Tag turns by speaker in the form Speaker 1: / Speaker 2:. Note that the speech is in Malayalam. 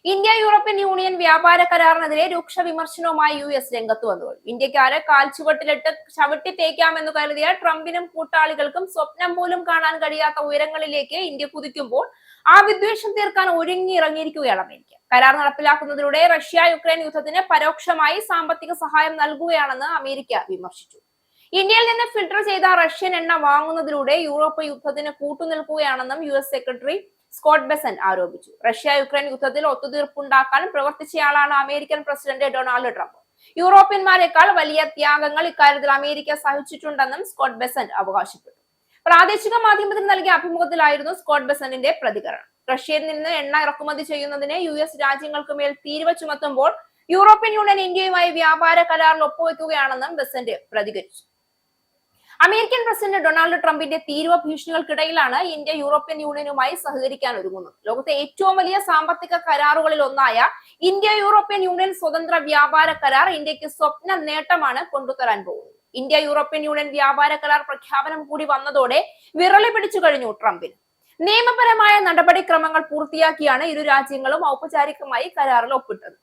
Speaker 1: ഇന്ത്യ യൂറോപ്യൻ യൂണിയൻ വ്യാപാര കരാറിനെതിരെ രൂക്ഷ വിമർശനവുമായി US രംഗത്ത് വന്നു. ഇന്ത്യക്കാരെ കാൽച്ചുവട്ടിലിട്ട് ചവിട്ടി തേക്കാമെന്ന് കരുതിയ ട്രംപിനും കൂട്ടാളികൾക്കും സ്വപ്നം പോലും കാണാൻ കഴിയാത്ത ഉയരങ്ങളിലേക്ക് ഇന്ത്യ കുതിക്കുമ്പോൾ ആ വിദ്വേഷം തീർക്കാൻ ഒരുങ്ങിയിറങ്ങിയിരിക്കുകയാണ് അമേരിക്ക. കരാർ നടപ്പിലാക്കുന്നതിലൂടെ റഷ്യ യുക്രൈൻ യുദ്ധത്തിന് പരോക്ഷമായി സാമ്പത്തിക സഹായം നൽകുകയാണെന്ന് അമേരിക്ക വിമർശിച്ചു. ഇന്ത്യയിൽ നിന്ന് ഫിൽട്ടർ ചെയ്ത റഷ്യൻ എണ്ണ വാങ്ങുന്നതിലൂടെ യൂറോപ്പ് യുദ്ധത്തിന് കൂട്ടുനിൽക്കുകയാണെന്നും US സെക്രട്ടറി സ്കോട്ട് ബെസന്റ് ആരോപിച്ചു. റഷ്യ യുക്രൈൻ യുദ്ധത്തിൽ ഒത്തുതീർപ്പുണ്ടാക്കാൻ പ്രവർത്തിച്ചയാളാണ് അമേരിക്കൻ പ്രസിഡന്റ് ഡൊണാൾഡ് ട്രംപ്. യൂറോപ്യന്മാരെക്കാൾ വലിയ ത്യാഗങ്ങൾ ഇക്കാര്യത്തിൽ അമേരിക്ക സഹിച്ചിട്ടുണ്ടെന്നും സ്കോട്ട് ബെസന്റ് അവകാശപ്പെട്ടു. പ്രാദേശിക മാധ്യമത്തിന് നൽകിയ അഭിമുഖത്തിലായിരുന്നു സ്കോട്ട് ബെസന്റിന്റെ പ്രതികരണം. റഷ്യയിൽ നിന്ന് എണ്ണ ഇറക്കുമതി ചെയ്യുന്നതിന് US രാജ്യങ്ങൾക്ക് മേൽ തീരുവ ചുമത്തുമ്പോൾ യൂറോപ്യൻ യൂണിയൻ ഇന്ത്യയുമായി വ്യാപാര കരാറിൽ ഒപ്പുവെക്കുകയാണെന്നും ബെസന്റ് പ്രതികരിച്ചു. അമേരിക്കൻ പ്രസിഡന്റ് ഡൊണാൾഡ് ട്രംപിന്റെ തീരുവ ഭീഷണികൾക്കിടയിലാണ് ഇന്ത്യ യൂറോപ്യൻ യൂണിയനുമായി സഹകരിക്കാൻ ഒരുങ്ങുന്നത്. ലോകത്തെ ഏറ്റവും വലിയ സാമ്പത്തിക കരാറുകളിൽ ഒന്നായ ഇന്ത്യ യൂറോപ്യൻ യൂണിയൻ സ്വതന്ത്ര വ്യാപാര കരാർ ഇന്ത്യക്ക് സ്വപ്ന നേട്ടമാണ് കൊണ്ടുതരാൻ പോകുന്നത്. ഇന്ത്യ യൂറോപ്യൻ യൂണിയൻ വ്യാപാര കരാർ പ്രഖ്യാപനം കൂടി വന്നതോടെ വിറളി പിടിച്ചു കഴിഞ്ഞു ട്രംപിന്. നിയമപരമായ നടപടിക്രമങ്ങൾ പൂർത്തിയാക്കിയാണ് ഇരു രാജ്യങ്ങളും ഔപചാരികമായി കരാറിൽ ഒപ്പിട്ടത്.